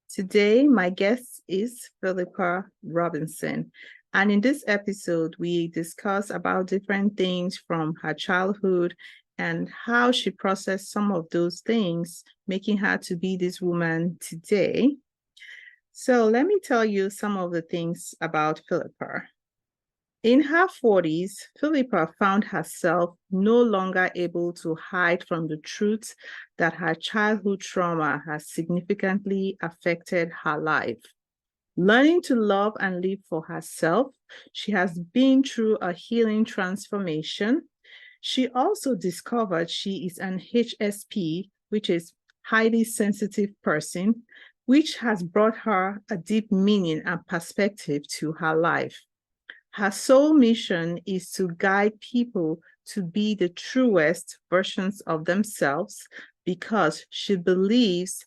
Today, my guest is Philippa Robinson. And in this episode, we discuss about different things from her childhood and how she processed some of those things, making her to be this woman today. So let me tell you some of the things about Philippa. In her 40s, Philippa found herself no longer able to hide from the truth that her childhood trauma has significantly affected her life. Learning to love and live for herself, she has been through a healing transformation. She also discovered she is an HSP, which is highly sensitive person, which has brought her a deep meaning and perspective to her life. Her sole mission is to guide people to be the truest versions of themselves because she believes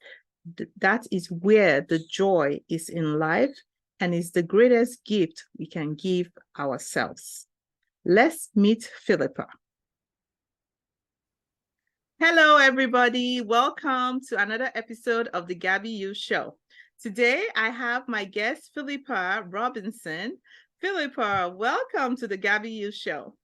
that is where the joy is in life and is the greatest gift we can give ourselves. Let's meet Philippa. Hello, everybody. Welcome to another episode of the Gaby U Show. Today, I have my guest, Philippa Robinson. Philippa, welcome to the Gaby U Show.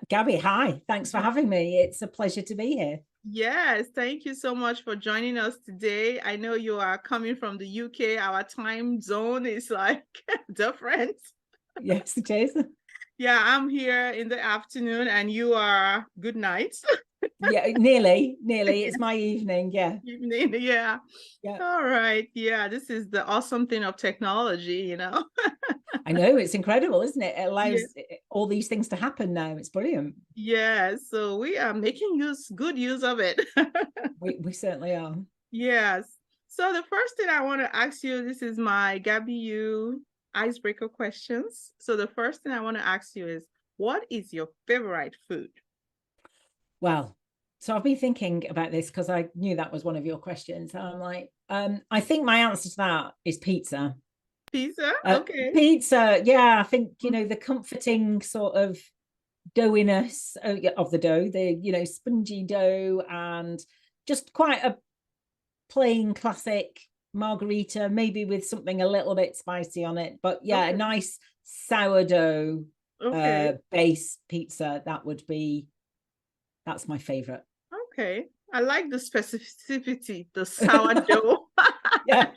Gaby, hi. Thanks for having me. It's a pleasure to be here. Yes, thank you so much for joining us today. I know you are coming from the UK. Our time zone is like different. Yes, it is. Yeah, I'm here in the afternoon and you are good night. Yeah, nearly. It's my evening. Yeah. Evening, yeah. All right. Yeah, this is the awesome thing of technology, you know. I know, it's incredible, isn't it? It allows all these things to happen now. It's brilliant. Yeah, so we are making good use of it. we certainly are. Yes. So the first thing I want to ask you, this is my Gaby U icebreaker questions. So the first thing I want to ask you is, what is your favorite food? Well, so I've been thinking about this because I knew that was one of your questions. I'm like, I think my answer to that is pizza. Pizza? Okay. Pizza, yeah. I think, the comforting sort of doughiness of the dough, the, spongy dough, and just quite a plain classic margarita, maybe with something a little bit spicy on it. But yeah, a nice sourdough base pizza, that's my favorite. Okay. I like the specificity, the sourdough. Yeah.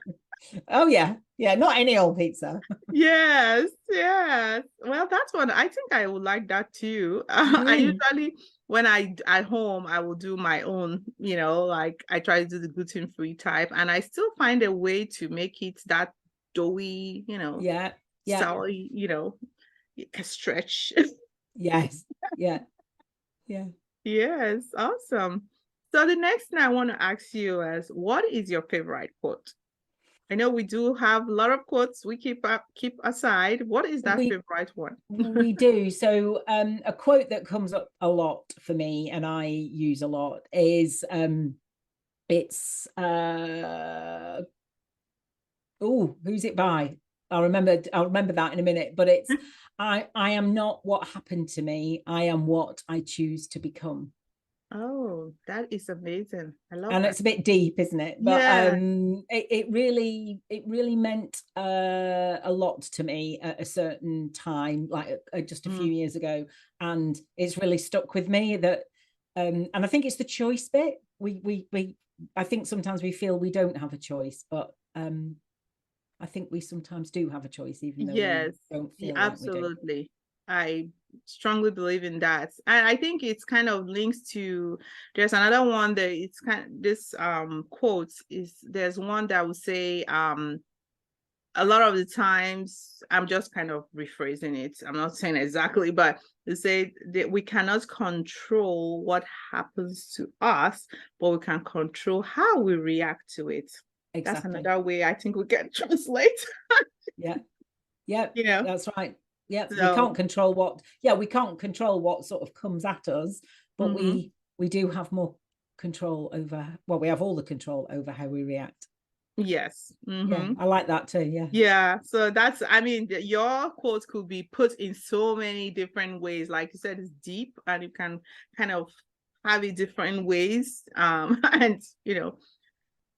Oh yeah. Yeah, not any old pizza. Yes. Well, that's one. I think I would like that too. I usually, when at home, I will do my own, like I try to do the gluten-free type, and I still find a way to make it that doughy, sour, stretch. Yes. Yeah. Yes, awesome. So the next thing I want to ask you is, what is your favorite quote? I know we do have a lot of quotes we keep aside. What is that favorite one? We do. So a quote that comes up a lot for me and I use a lot is it's who's it by? I'll remember that in a minute, but it's I am not what happened to me. I am what I choose to become. Oh, that is amazing. I love and that. It's a bit deep, isn't it? But it really meant a lot to me at a certain time, like just a few years ago, and it's really stuck with me. That and I think it's the choice bit. We I think sometimes we feel we don't have a choice, but I think we sometimes do have a choice, even though we don't feel absolutely. Like we do. I strongly believe in that. And I think it's kind of links to, there's another one that it's kind of, this quote is, there's one that would say, a lot of the times, I'm just kind of rephrasing it, I'm not saying exactly, but they say that we cannot control what happens to us, but we can control how we react to it. Exactly. That's another way I think we can translate. Yeah, that's right. Yeah, So, we can't control what sort of comes at us, but we do have more control over, well, we have all the control over how we react. yes. Yeah, I like that too. Yeah. Yeah. So that's, I mean, your quote could be put in so many different ways. Like you said, it's deep and you can kind of have it different ways. And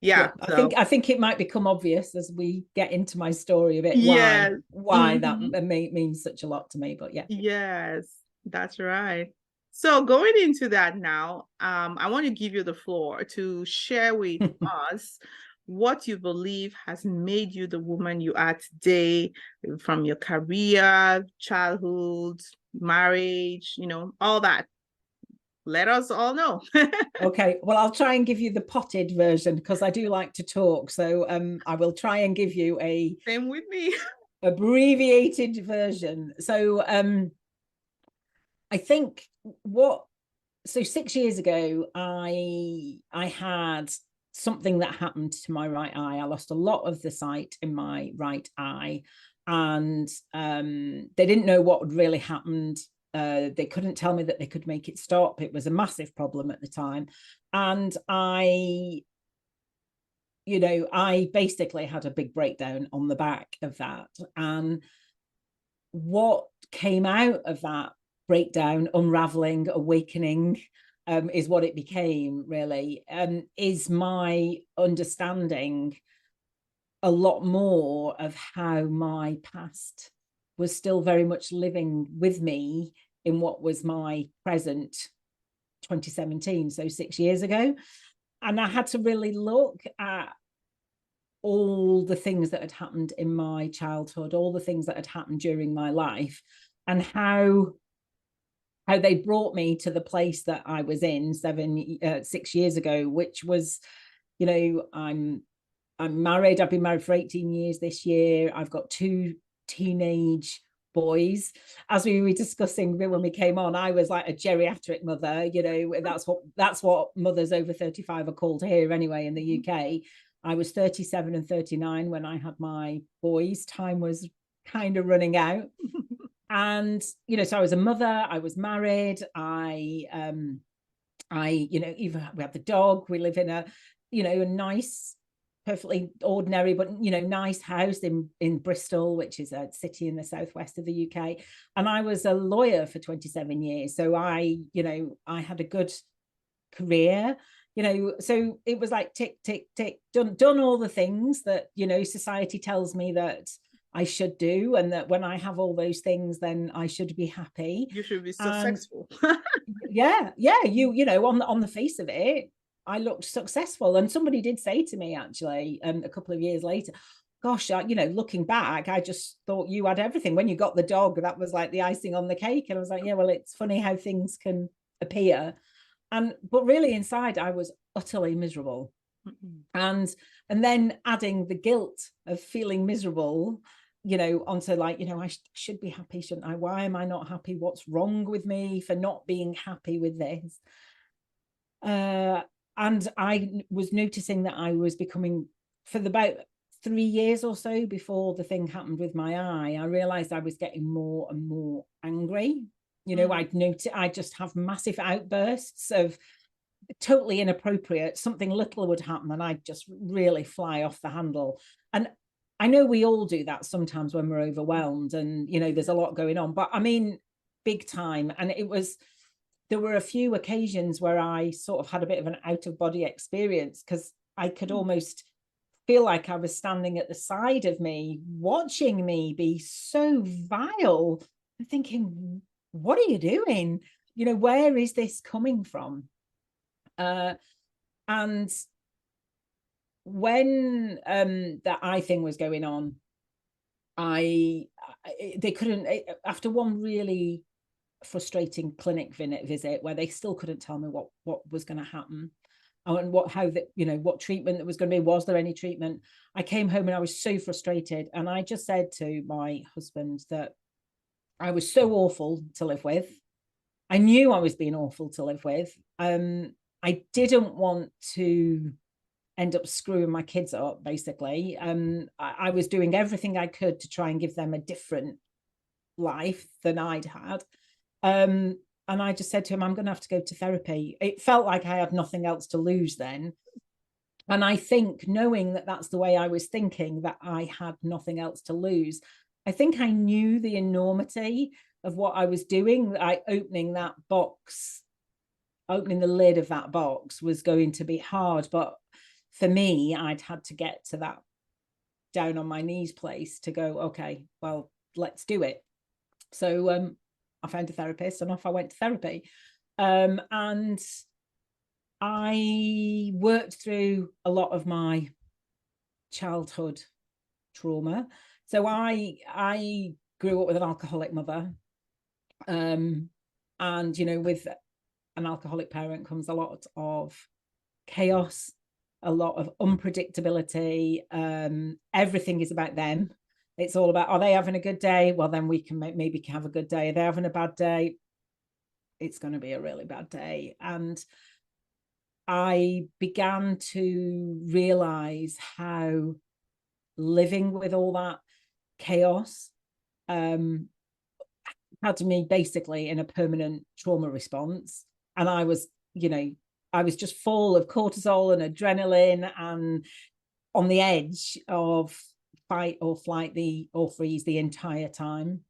yeah. So I think it might become obvious as we get into my story a bit yeah. why that means such a lot to me. But yeah. Yes, that's right. So going into that now, I want to give you the floor to share with us what you believe has made you the woman you are today, from your career, childhood, marriage, all that. Let us all know. Okay, well, I'll try and give you the potted version because I do like to talk. So I will try and give you a Same with me. abbreviated version. So I think so 6 years ago, I had something that happened to my right eye. I lost a lot of the sight in my right eye, and they didn't know what had really happened. They couldn't tell me that they could make it stop. It was a massive problem at the time. And I basically had a big breakdown on the back of that. And what came out of that breakdown, unraveling, awakening, is what it became really, is my understanding a lot more of how my past was still very much living with me in what was my present 2017, so 6 years ago. And I had to really look at all the things that had happened in my childhood, all the things that had happened during my life, and how they brought me to the place that I was in 6 years ago, which was, I'm married. I've been married for 18 years this year. I've got 2 teenage boys. As we were discussing when we came on, I was like a geriatric mother. That's what mothers over 35 are called here anyway in the UK. I was 37 and 39 when I had my boys. Time was kind of running out. And so I was a mother, I was married, even we have the dog, we live in a nice, perfectly ordinary but nice house in Bristol, which is a city in the southwest of the UK. And I was a lawyer for 27 years, so I had a good career, so it was like tick tick tick, done all the things that society tells me that I should do, and that when I have all those things, then I should be happy. You should be successful. Yeah, on the face of it, I looked successful. And somebody did say to me actually, a couple of years later, gosh, looking back, I just thought you had everything. When you got the dog, that was like the icing on the cake. And I was like, yeah, well, it's funny how things can appear. But really inside, I was utterly miserable. And then adding the guilt of feeling miserable, onto like, I should be happy, shouldn't I? Why am I not happy? What's wrong with me for not being happy with this? And I was noticing that I was becoming, for about 3 years or so before the thing happened with my eye, I realized I was getting more and more angry. I'd just have massive outbursts of totally inappropriate, something little would happen and I'd just really fly off the handle. And I know we all do that sometimes when we're overwhelmed and there's a lot going on, but I mean big time. And there were a few occasions where I sort of had a bit of an out of body experience, because I could almost feel like I was standing at the side of me watching me be so vile and thinking, what are you doing? Where is this coming from? And when that eye thing was going on, they couldn't, after one really frustrating clinic visit where they still couldn't tell me what was going to happen and what treatment there was going to be, was there any treatment. I came home and I was so frustrated, and I just said to my husband that I was so awful to live with. I knew I was being awful to live with. I didn't want to end up screwing my kids up, basically. I was doing everything I could to try and give them a different life than I'd had. And I just said to him, I'm going to have to go to therapy. It felt like I had nothing else to lose then. And I think, knowing that that's the way I was thinking, that I had nothing else to lose, I think I knew the enormity of what I was doing. Opening that box, opening the lid of that box was going to be hard. But for me, I'd had to get to that down on my knees place to go, okay, well, let's do it. So I found a therapist and off I went to therapy. And I worked through a lot of my childhood trauma. So I grew up with an alcoholic mother. And, you know, with an alcoholic parent comes a lot of chaos, a lot of unpredictability. Everything is about them. It's all about, are they having a good day? Well, then we can maybe have a good day. Are they having a bad day? It's going to be a really bad day. And I began to realize how living with all that chaos had me basically in a permanent trauma response. And I was, you know, I was just full of cortisol and adrenaline and on the edge of fight or flight or freeze the entire time.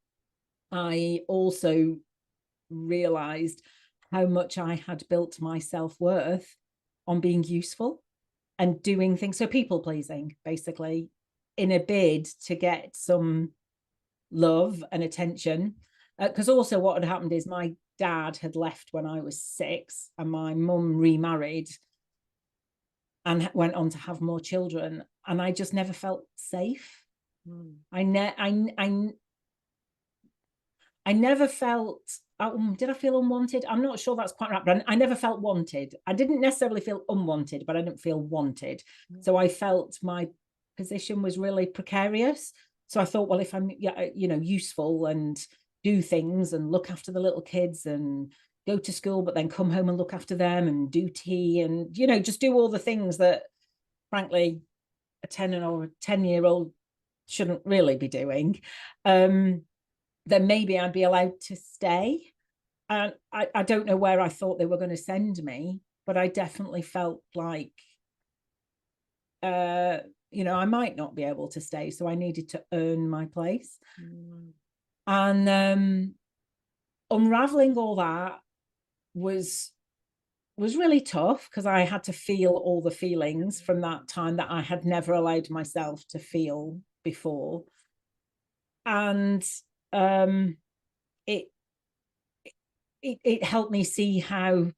I also realized how much I had built my self-worth on being useful and doing things. So people pleasing, basically, in a bid to get some love and attention. Because also what had happened is my dad had left when I was 6 and my mum remarried and went on to have more children. And I just never felt safe. I never felt, did I feel unwanted? I'm not sure that's quite right, but I never felt wanted. I didn't necessarily feel unwanted, but I didn't feel wanted. So I felt my position was really precarious. So I thought, well, if I'm, you know, useful and do things and look after the little kids and go to school, but then come home and look after them and do tea and, you know, just do all the things that, frankly, a 10-year-old shouldn't really be doing. Then maybe I'd be allowed to stay. And I don't know where I thought they were going to send me, but I definitely felt like, you know, I might not be able to stay. So I needed to earn my place. And unraveling all that was really tough because I had to feel all the feelings from that time that I had never allowed myself to feel before. And it helped me see how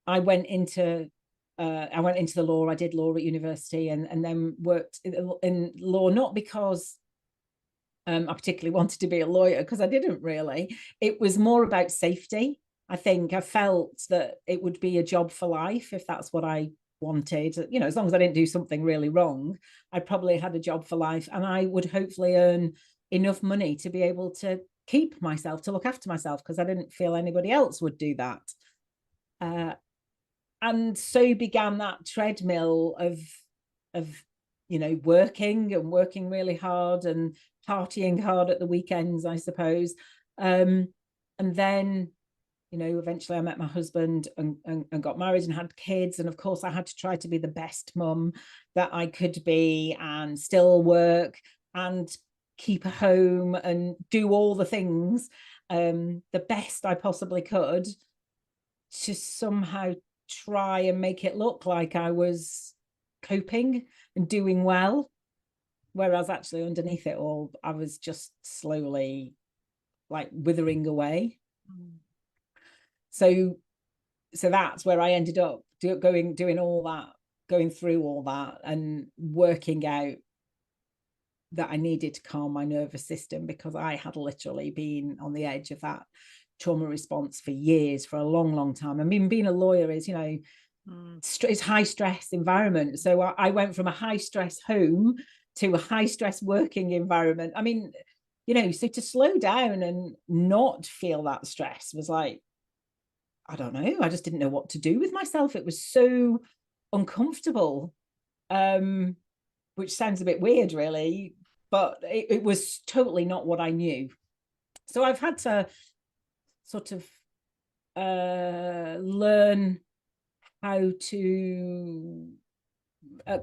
I went into the law. I did law at university and then worked in law, not because I particularly wanted to be a lawyer, because I didn't really. It was more about safety. I think I felt that it would be a job for life if that's what I wanted. You know, as long as I didn't do something really wrong, I probably had a job for life, and I would hopefully earn enough money to be able to keep myself, to look after myself, because I didn't feel anybody else would do that. And so began that treadmill of you know, working really hard and partying hard at the weekends, I suppose. And then, you know, eventually I met my husband and got married and had kids. And of course I had to try to be the best mum that I could be and still work and keep a home and do all the things the best I possibly could to somehow try and make it look like I was coping and doing well, whereas actually underneath it all I was just slowly like withering away. So that's where I ended up doing all that, going through all that and working out that I needed to calm my nervous system, because I had literally been on the edge of that trauma response for years, for a long time. I mean, being a lawyer is, you know, it's high stress environment. So I went from a high stress home to a high stress working environment. I mean, you know, so to slow down and not feel that stress was like, I don't know, I just didn't know what to do with myself. It was so uncomfortable, which sounds a bit weird really, but it was totally not what I knew. So I've had to sort of learn how to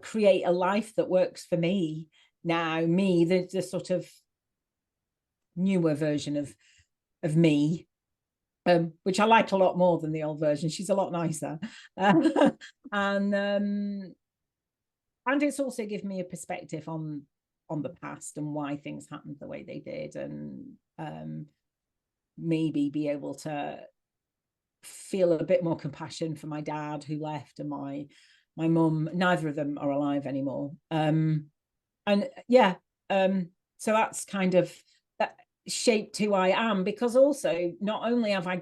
create a life that works for me now. Me, the sort of newer version of me, which I like a lot more than the old version. She's a lot nicer. And it's also given me a perspective on the past and why things happened the way they did, and maybe be able to feel a bit more compassion for my dad who left, and my mum. Neither of them are alive anymore. And yeah, so that's kind of shaped who I am, because also not only have I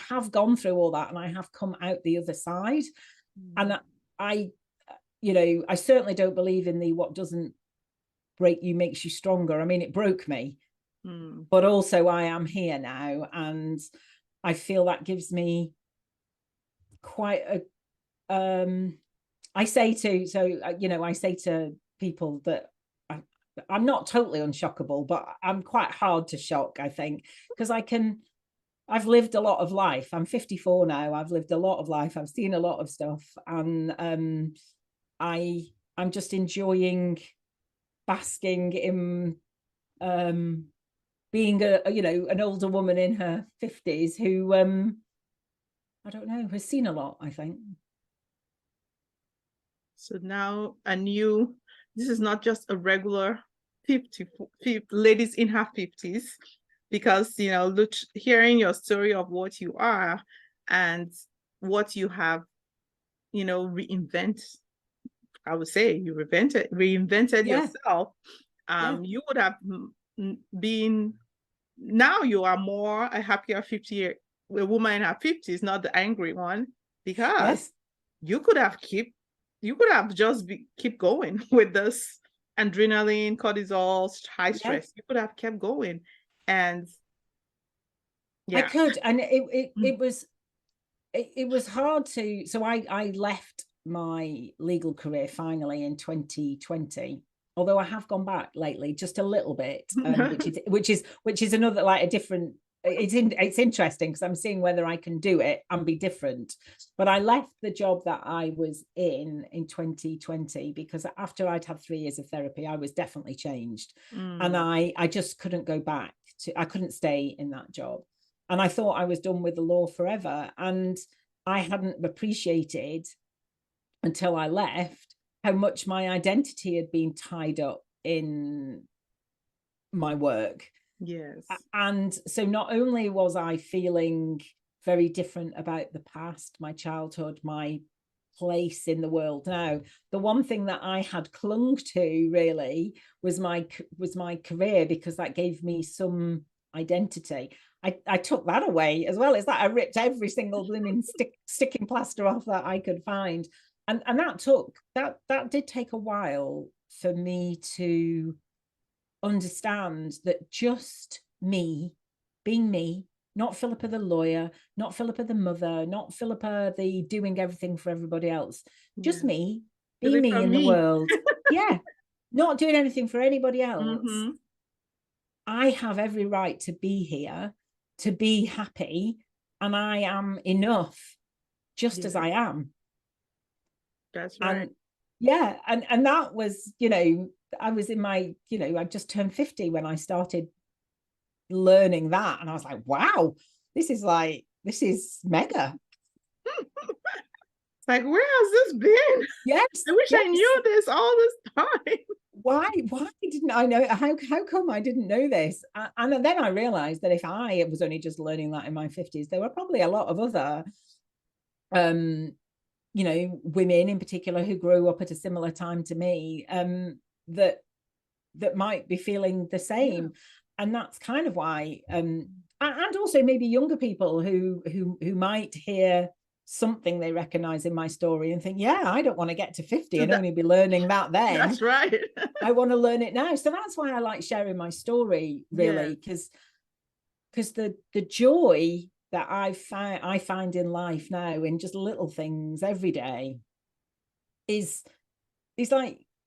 have gone through all that, and I have come out the other side. And I certainly don't believe in the what doesn't break you makes you stronger. I mean, it broke me, but also I am here now, and I feel that gives me quite a I say to people that I'm not totally unshockable, but I'm quite hard to shock, I think, because I've lived a lot of life. I'm 54 now. I've lived a lot of life. I've seen a lot of stuff, and I'm just enjoying basking in being an older woman in her 50s who I don't know, has seen a lot, I think. So now this is not just a regular 50 ladies in her 50s, because hearing your story of what you are and what you have reinvented. I would say you reinvented yourself. You would have been, now you are more a happier 50-year a woman in her 50s, not the angry one, because you could have just keep going with this adrenaline, cortisol, high stress. You could have kept going, and I could, and it was hard to. So I left my legal career finally in 2020. Although I have gone back lately just a little bit, which is another, like, a different. It's interesting because I'm seeing whether I can do it and be different. But I left the job that I was in 2020 because after I'd had 3 years of therapy, I was definitely changed, and I just couldn't go back I couldn't stay in that job, and I thought I was done with the law forever, and I hadn't appreciated until I left how much my identity had been tied up in my work. Yes. And so not only was I feeling very different about the past, my childhood, my place in the world now, the one thing that I had clung to really was my career, because that gave me some identity. I took that away as well. It's like I ripped every single blooming sticking plaster off that I could find. And that did take a while for me to understand that just me being me, not Philippa the lawyer, not Philippa the mother, not Philippa the doing everything for everybody else, just me being me in the world. Not doing anything for anybody else. I have every right to be here, to be happy, and I am enough just as I am. That's right. And that was, I was in my, I just turned 50 when I started learning that, and I was like, wow, this is mega. It's like, where has this been? Yes, I wish I knew this all this time. Why didn't I know? How come I didn't know this? And then I realized that if I was only just learning that in my 50s, there were probably a lot of other women in particular who grew up at a similar time to me, that might be feeling the same. And that's kind of why, and also maybe younger people who might hear something they recognize in my story and think, I don't want to get to 50 and only be learning that then. That's right. I want to learn it now. So that's why I like sharing my story, really, because the joy that I find in life now, in just little things every day, is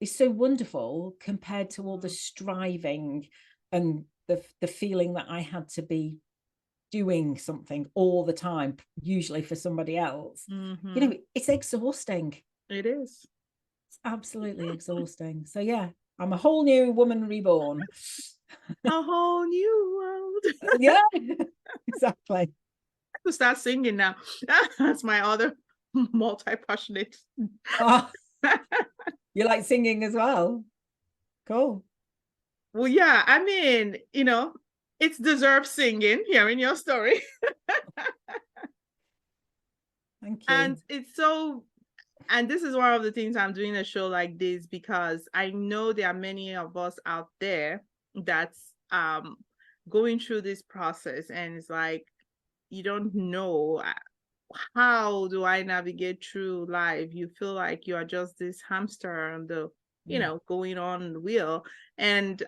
so wonderful compared to all the striving and the feeling that I had to be doing something all the time, usually for somebody else, it's exhausting. It is. It's absolutely exhausting. So yeah, I'm a whole new woman reborn. A whole new world. Yeah, exactly. I could start singing now. That's my other multi-passionate. Oh, you like singing as well? Cool. Well, yeah, I mean, it's deserved singing, hearing your story. Thank you. And this is one of the things I'm doing a show like this, because I know there are many of us out there that's going through this process, and it's like, you don't know, how do I navigate through life? You feel like you are just this hamster on the going on the wheel. And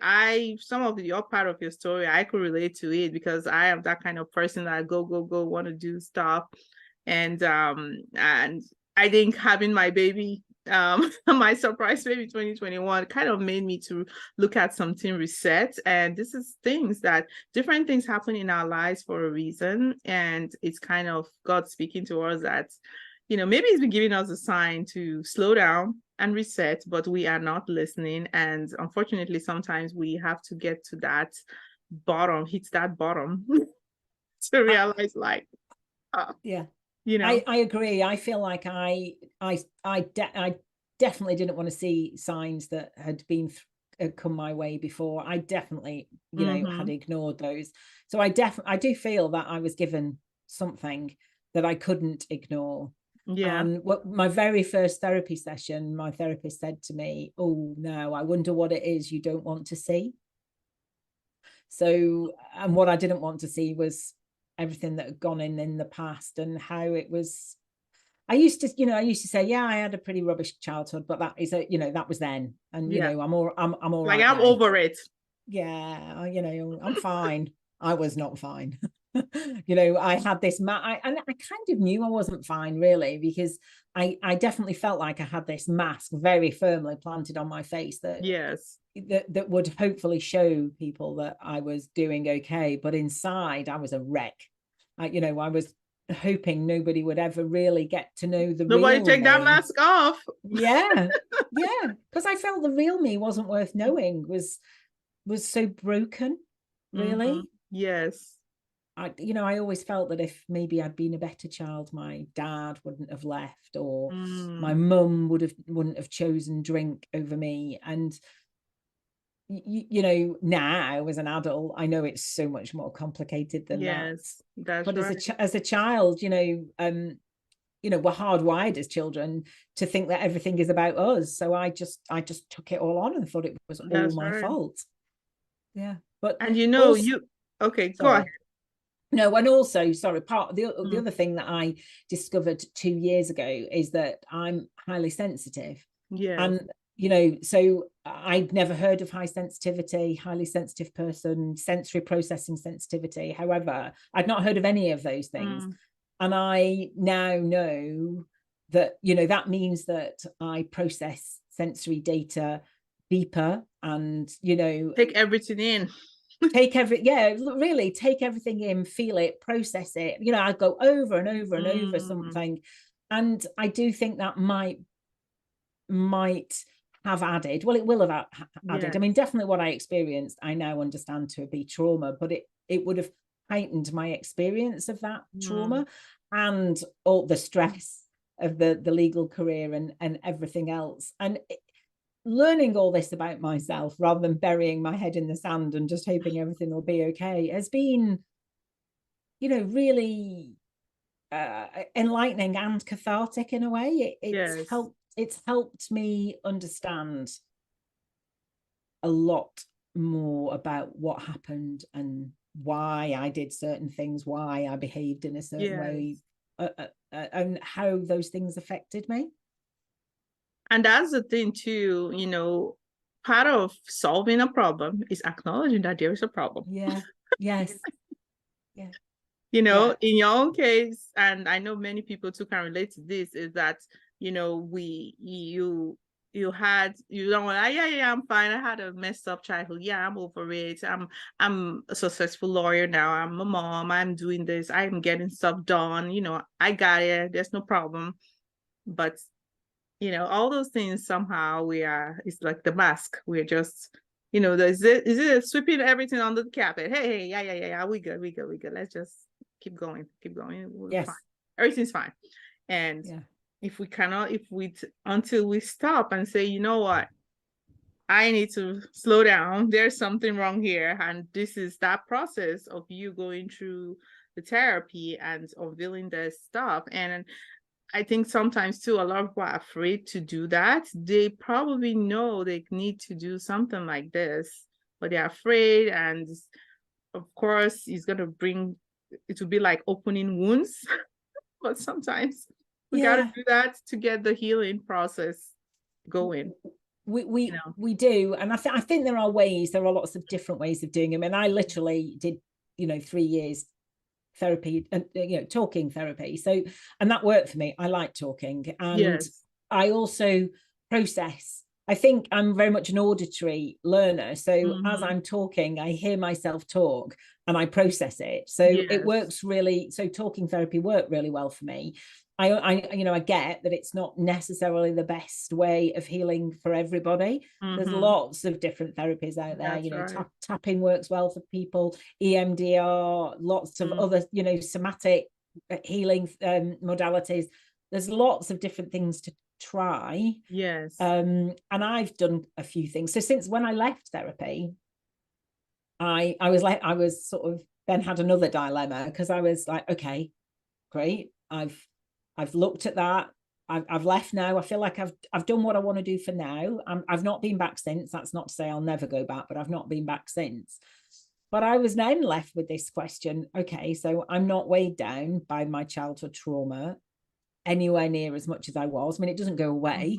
some of your part of your story, I could relate to it, because I am that kind of person that go want to do stuff. And I think having my baby, my surprise baby 2021, kind of made me to look at something reset. And this is different things happen in our lives for a reason, and it's kind of God speaking to us that maybe he's been giving us a sign to slow down and reset, but we are not listening. And unfortunately, sometimes we have to get to that hit that bottom to realize, like, yeah, I agree. I feel like I definitely didn't want to see signs that had been come my way before. I definitely, had ignored those. So I do feel that I was given something that I couldn't ignore. Yeah. And what my very first therapy session, my therapist said to me, "Oh no, I wonder what it is you don't want to see." So, and what I didn't want to see was everything that had gone in the past, and how it was. I used to say, yeah, I had a pretty rubbish childhood, but that is that was then, and I'm all like, right I'm now. over it. Yeah, I'm fine. I was not fine. I had this and I kind of knew I wasn't fine, really, because I definitely felt like I had this mask very firmly planted on my face that would hopefully show people that I was doing okay, but inside I was a wreck. I was hoping nobody would ever really get to know the nobody real take me. that mask off. Yeah, because I felt the real me wasn't worth knowing, was so broken, really. Yes. I always felt that if maybe I'd been a better child, my dad wouldn't have left, or my mum wouldn't have chosen drink over me. And now as an adult, I know it's so much more complicated than that. But right. as a child, we're hardwired as children to think that everything is about us. So I just took it all on and thought it was all my fault. Yeah, but and okay, go ahead. No, and also, sorry, the other thing that I discovered 2 years ago is that I'm highly sensitive. Yeah. And so I'd never heard of high sensitivity, highly sensitive person, sensory processing sensitivity. However, I'd not heard of any of those things. And I now know that, that means that I process sensory data deeper, and, take everything in. take everything in, feel it, process it. I go over and over and over something. And I do think that might have added, well, it will have added. I mean, definitely what I experienced, I now understand to be trauma, but it would have heightened my experience of that trauma, and all the stress of the legal career and everything else. And learning all this about myself, rather than burying my head in the sand and just hoping everything will be okay, has been, really enlightening and cathartic in a way. It's helped me understand a lot more about what happened and why I did certain things, why I behaved in a certain way, and how those things affected me. And that's the thing too, part of solving a problem is acknowledging that there is a problem. Yeah. Yes. Yeah. In your own case, and I know many people too can relate to this, is that, you you don't want, yeah, I'm fine. I had a messed up childhood. Yeah, I'm over it. I'm a successful lawyer now. I'm a mom. I'm doing this. I'm getting stuff done. I got it. There's no problem. But all those things somehow it's like the mask. We're just, is it sweeping everything under the carpet? Hey, yeah. We good. Let's just keep going. We're fine. Everything's fine. And if we until we stop and say, you know what, I need to slow down. There's something wrong here. And this is that process of you going through the therapy and unveiling the stuff. And I think sometimes too, a lot of people are afraid to do that. They probably know they need to do something like this, but they're afraid. And of course, it will be like opening wounds. But sometimes we got to do that to get the healing process going. We do. And I think there are lots of different ways of doing them. And I literally did, 3 years therapy and talking therapy, and that worked for me. I like talking, and I also process. I think I'm very much an auditory learner, so as I'm talking, I hear myself talk and I process it, so it works really. So talking therapy worked really well for me. I get that it's not necessarily the best way of healing for everybody. There's lots of different therapies out there. Right. Tapping works well for people, EMDR, lots of other, somatic healing modalities. There's lots of different things to try. Yes. And I've done a few things. So since when I left therapy, I was sort of then had another dilemma, because I was like, okay, great. I've looked at that. I've left now. I feel like I've done what I want to do for now. I've not been back since. That's not to say I'll never go back, but I've not been back since. But I was then left with this question. Okay, so I'm not weighed down by my childhood trauma anywhere near as much as I was. I mean, it doesn't go away,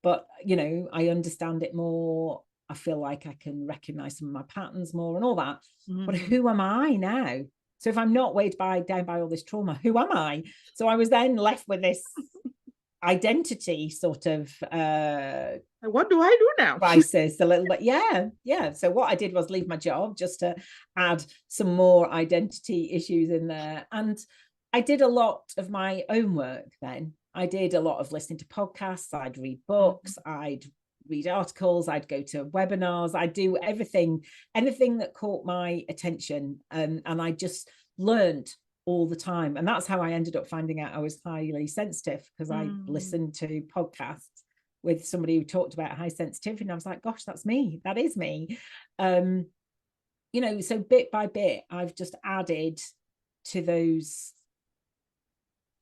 but I understand it more. I feel like I can recognize some of my patterns more and all that. But who am I now? So if I'm not weighed down by all this trauma, who am I? So I was then left with this identity sort of what do I do now? Crisis a little bit. Yeah. So what I did was leave my job just to add some more identity issues in there. And I did a lot of my own work then. I did a lot of listening to podcasts. I'd read books. I'd read articles. I'd go to webinars. I'd do anything that caught my attention. And I just learned all the time. And that's how I ended up finding out I was highly sensitive, because I listened to podcasts with somebody who talked about high sensitivity. And I was like, gosh, that's me. That is me. So bit by bit, I've just added to those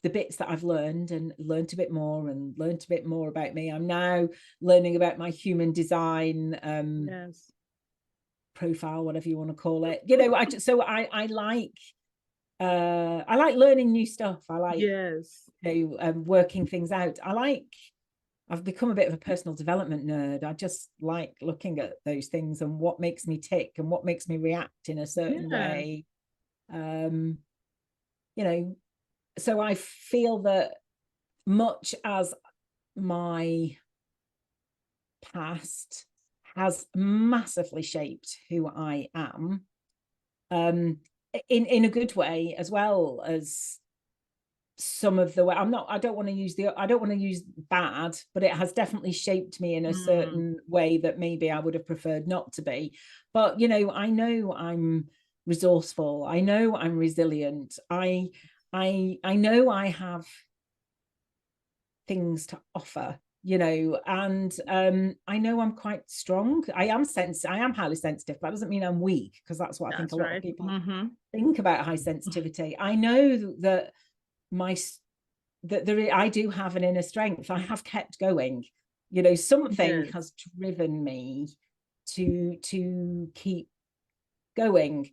the bits that I've learned and learned a bit more about me. I'm now learning about my human design profile, whatever you want to call it. I like learning new stuff. I like working things out. I've become a bit of a personal development nerd. I just like looking at those things and what makes me tick and what makes me react in a certain way. So I feel that much as my past has massively shaped who I am, in a good way, as well as some of the way I don't want to use bad, but it has definitely shaped me in a certain way that maybe I would have preferred not to be. But I know I'm resourceful. I know I'm resilient. I know I have things to offer, and I know I'm quite strong. I am highly sensitive, but that doesn't mean I'm weak, because that's what I think a lot of people think about high sensitivity. I know that I do have an inner strength. I have kept going. Something has driven me to keep going.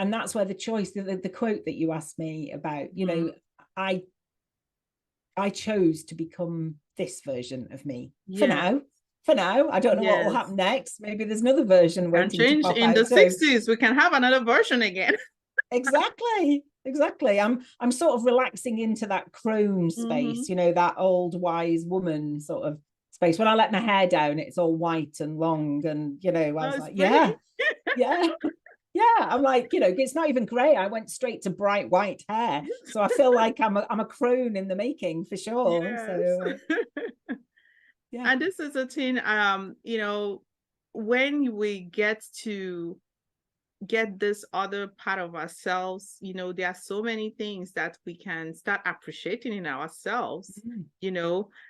And that's where the choice, the quote that you asked me about, I chose to become this version of me for now. I don't know what will happen next. Maybe there's another version waiting to pop in the 60s. We can have another version again. Exactly. I'm sort of relaxing into that crone space, that old wise woman sort of space. When I let my hair down, it's all white and long, and I was like, pretty. yeah. I'm like, it's not even gray. I went straight to bright white hair, so I feel like I'm a crone in the making for sure. Yes. So yeah. And this is a thing, when we get this other part of ourselves, there are so many things that we can start appreciating in ourselves,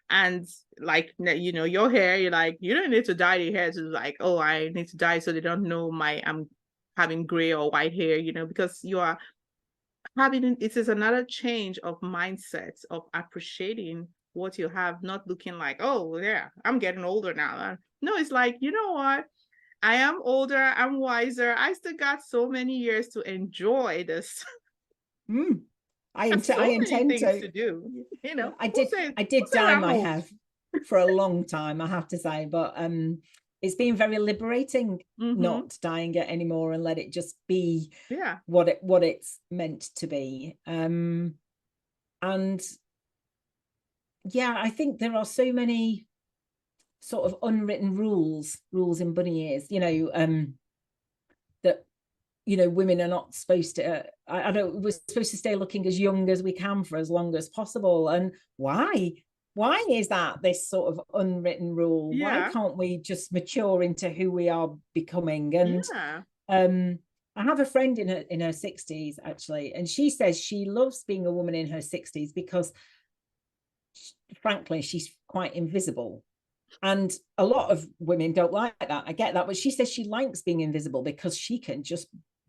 and like, your hair, you're like, you don't need to dye your hair to like, oh, I need to dye so they don't know I'm having gray or white hair, because you are it is another change of mindset of appreciating what you have, not looking like, oh yeah, I'm getting older now. No, it's like, you know what? I am older, I'm wiser. I still got so many years to enjoy this. I intend to do. I did dye my hair for a long time, I have to say, but it's been very liberating not dyeing it anymore and let it just be what it's meant to be. And yeah, I think there are so many sort of unwritten rules in bunny ears, that women are not supposed to I don't we're supposed to stay looking as young as we can for as long as possible. And why is that this sort of unwritten rule? Why can't we just mature into who we are becoming? And I have a friend in her 60s actually, and she says she loves being a woman in her 60s because frankly she's quite invisible. And a lot of women don't like that. I get that. But she says she likes being invisible because she can just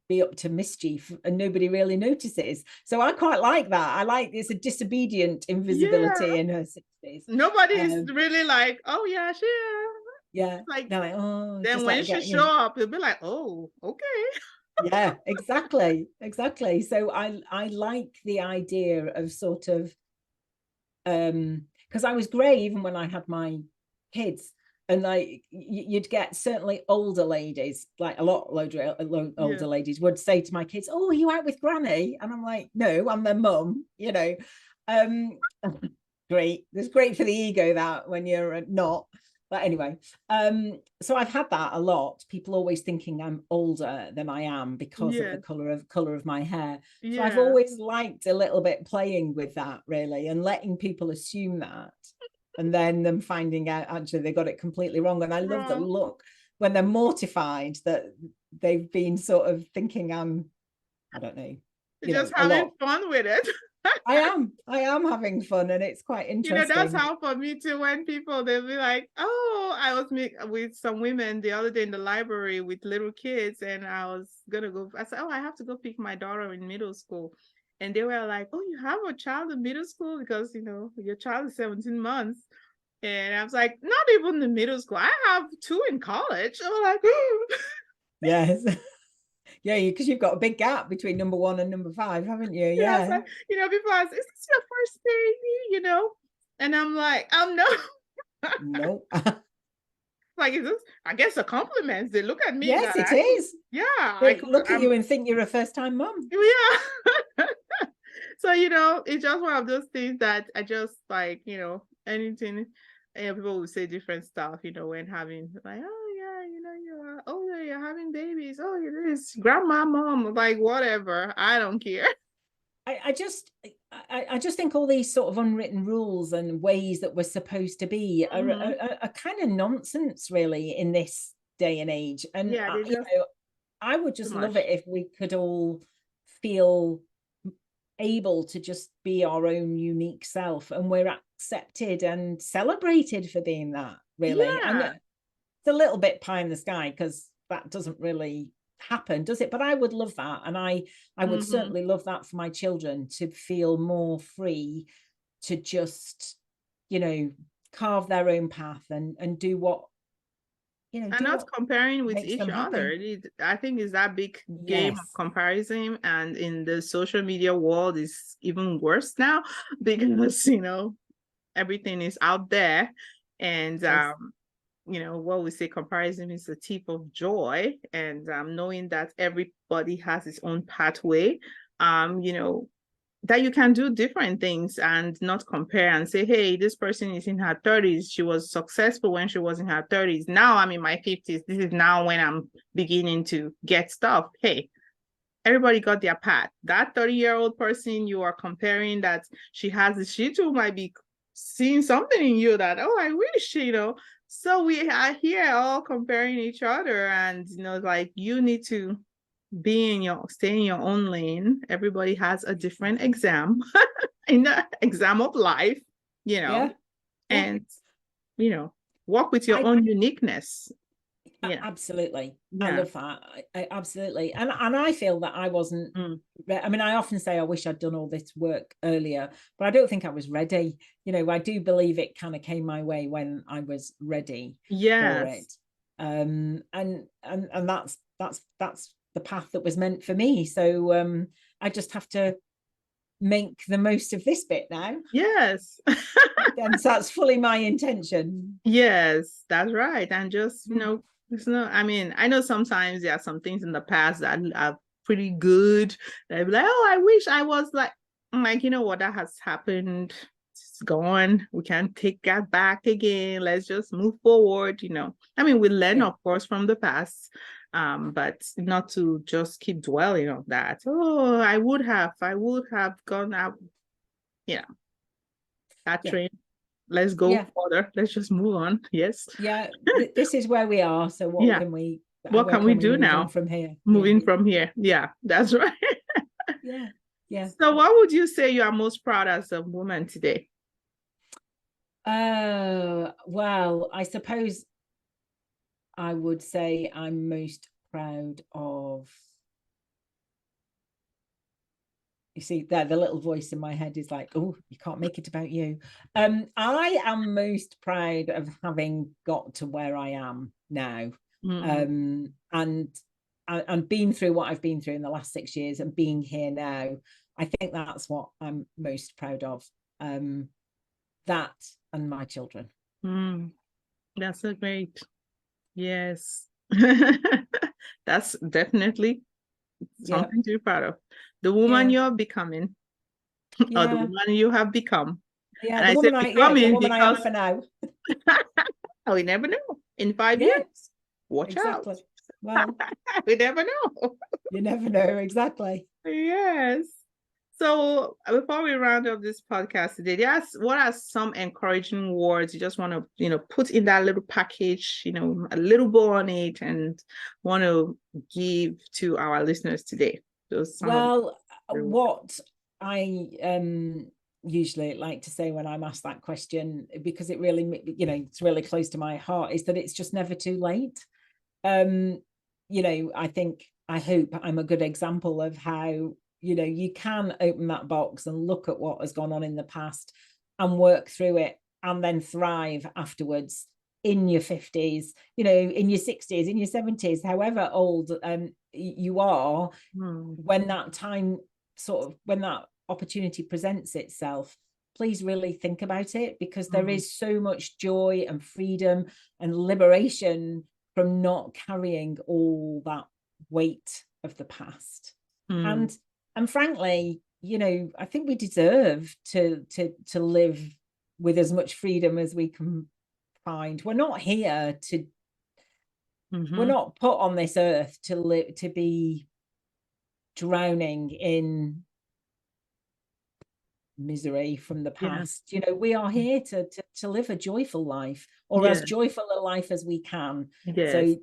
be up to mischief and nobody really notices. So I quite like that. I like it's a disobedient invisibility in her 60s. Nobody is really like, oh yeah, she like, they're like, oh, then when she show up, it'll be like, oh, okay. Yeah, exactly. So I like the idea of sort of because I was grey even when I had my kids, and like you'd get certainly older ladies, like a lot older ladies would say to my kids, oh, are you out with granny? And I'm like, no, I'm their mum. Great, it's great for the ego that when you're not. But anyway, so I've had that a lot, people always thinking I'm older than I am because of the color of my hair. So I've always liked a little bit playing with that, really, and letting people assume that, and then them finding out actually they got it completely wrong. And I love the look when they're mortified that they've been sort of thinking I don't know, just having fun with it. I am having fun, and it's quite interesting. That's how for me too, when people, they'll be like, oh, I was with some women the other day in the library with little kids, and I was gonna go, I said, oh, I have to go pick my daughter in middle school. And they were like, oh, you have a child in middle school? Because, your child is 17 months. And I was like, not even in middle school. I have 2 in college. I'm like, yes. Yeah, because you've got a big gap between number 1 and number 5, haven't you? Yeah. Like, people ask, is this your first baby? And I'm like, no. No. Like, is this, I guess, a compliment. They look at me. Yes, it is. Yeah. They look at you and think you're a first-time mom. Yeah. So, it's just one of those things that I just like, anything, people will say different stuff, when having like, oh yeah, you're older, you're having babies, oh, it is grandma, mom, like whatever. I don't care. I just think all these sort of unwritten rules and ways that we're supposed to be are kind of nonsense, really, in this day and age. And I would just love it if we could all feel able to just be our own unique self, and we're accepted and celebrated for being that, really. And it's a little bit pie in the sky because that doesn't really happen, does it? But I would love that, and I would certainly love that for my children, to feel more free to just carve their own path and do what and not comparing with each other. I think it's that big game of comparison, and in the social media world is even worse now because everything is out there, and what we say, comparison is a thief of joy, and knowing that everybody has its own pathway, that you can do different things and not compare and say, hey, this person is in her 30s. She was successful when she was in her 30s. Now I'm in my 50s. This is now when I'm beginning to get stuff. Hey, everybody got their path. That 30-year-old person you are comparing that she too might be seeing something in you that, oh, I wish, So we are here all comparing each other, and like, you need to stay in your own lane. Everybody has a different exam in the exam of life, Yeah. and walk with your own uniqueness. Yeah, absolutely. I love that. Absolutely. And I feel that I wasn't I mean, I often say I wish I'd done all this work earlier, but I don't think I was ready. I do believe it kind of came my way when I was ready for it. And that's the path that was meant for me. So I just have to make the most of this bit now. Yes. And that's fully my intention. Yes, that's right. And just, it's not, I mean, I know sometimes there are some things in the past that are pretty good. They'd be like, oh, I wish I was like, I'm like, what, that has happened. It's gone. We can't take that back again. Let's just move forward. I mean, we learn, of course, from the past, but not to just keep dwelling on that. Oh, I would have gone out. That train. Let's go further. Let's just move on. Yes. Yeah. This is where we are. So what can we do now from here? Moving from here. Yeah, that's right. Yeah. So what would you say you are most proud as a woman today? Well, I suppose I would say I'm most proud of, you see there, the little voice in my head is like, oh, you can't make it about you. I am most proud of having got to where I am now. And been through what I've been through in the last 6 years and being here now. I think that's what I'm most proud of. That and my children. That's so great. Yes. That's definitely something to be proud of. The woman you're becoming, or the woman you have become. Yeah, and I said becoming the woman because I am for now. We never know. In 5 years, watch out. Well, we never know. You never know, exactly. Yes. So before we round up this podcast today, what are some encouraging words you just want to, put in that little package, a little bow on it, and want to give to our listeners today? What I usually like to say when I'm asked that question, because it really, it's really close to my heart, is that it's just never too late. I hope I'm a good example of how, you can open that box and look at what has gone on in the past and work through it and then thrive afterwards in your 50s, in your 60s, in your 70s, however old you are, when that time when that opportunity presents itself, please really think about it, because there is so much joy and freedom and liberation from not carrying all that weight of the past. And frankly, I think we deserve to live with as much freedom as we can find. We're not here to we're not put on this earth to live, to be drowning in misery from the past. We are here to live a joyful life, or as joyful a life as we can. So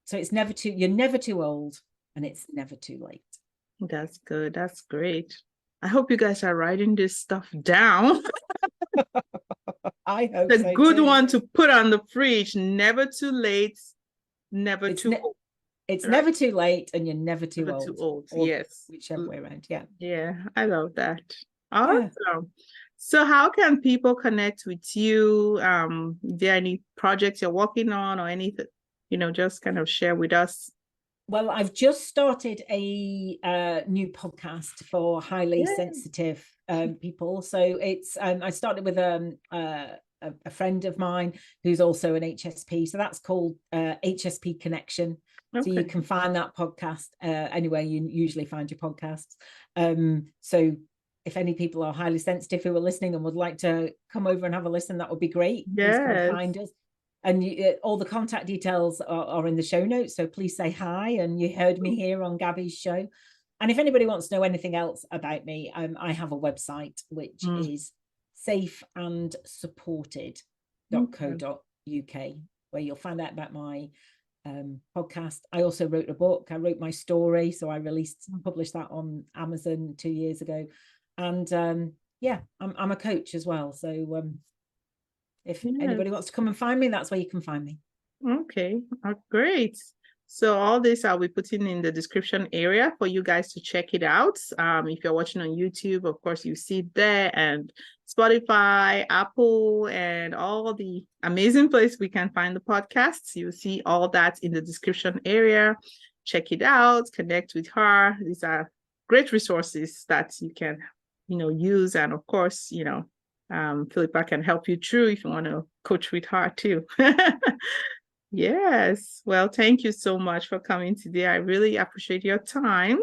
so it's never too, you're never too old, and it's never too late. That's good. That's great. I hope you guys are writing this stuff down. I hope it's a good one to put on the fridge. Never too late, never too old. It's never too late, and you're never too never old. Too old. Yes. Whichever way around. Yeah, I love that. Awesome. So how can people connect with you? Are there any projects you're working on or anything, just kind of share with us? Well, I've just started a new podcast for highly sensitive people. So it's I started with a friend of mine who's also an HSP. So that's called HSP Connection. So you can find that podcast anywhere you usually find your podcasts. So if any people are highly sensitive who are listening and would like to come over and have a listen, that would be great. Please come and find us. And all the contact details are in the show notes. So please say hi. And you heard me here on Gaby's show. And if anybody wants to know anything else about me, I have a website, which is safeandsupported.co.uk, where you'll find out about my podcast. I also wrote a book. I wrote my story, so I published that on Amazon 2 years ago. And yeah, I'm a coach as well. So if anybody wants to come and find me, that's where you can find me. Okay, great. So all this I'll be putting in the description area for you guys to check it out. If you're watching on YouTube, of course, you see it there, and Spotify, Apple, and all the amazing place we can find the podcasts. You'll see all that in the description area. Check it out, connect with her. These are great resources that you can, use. And of course, Philippa can help you through if you want to coach with her too. Yes. Well, thank you so much for coming today. I really appreciate your time.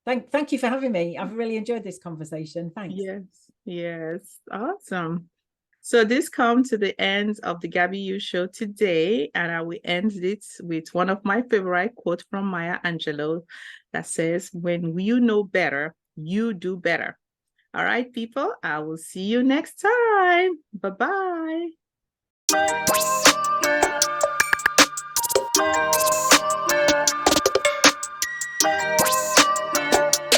Thank you for having me. I've really enjoyed this conversation. Thanks. Yes. Awesome. So this comes to the end of the Gaby U show today, and I will end it with one of my favorite quotes from Maya Angelou that says, "When you know better, you do better." All right, people, I will see you next time. Bye-bye.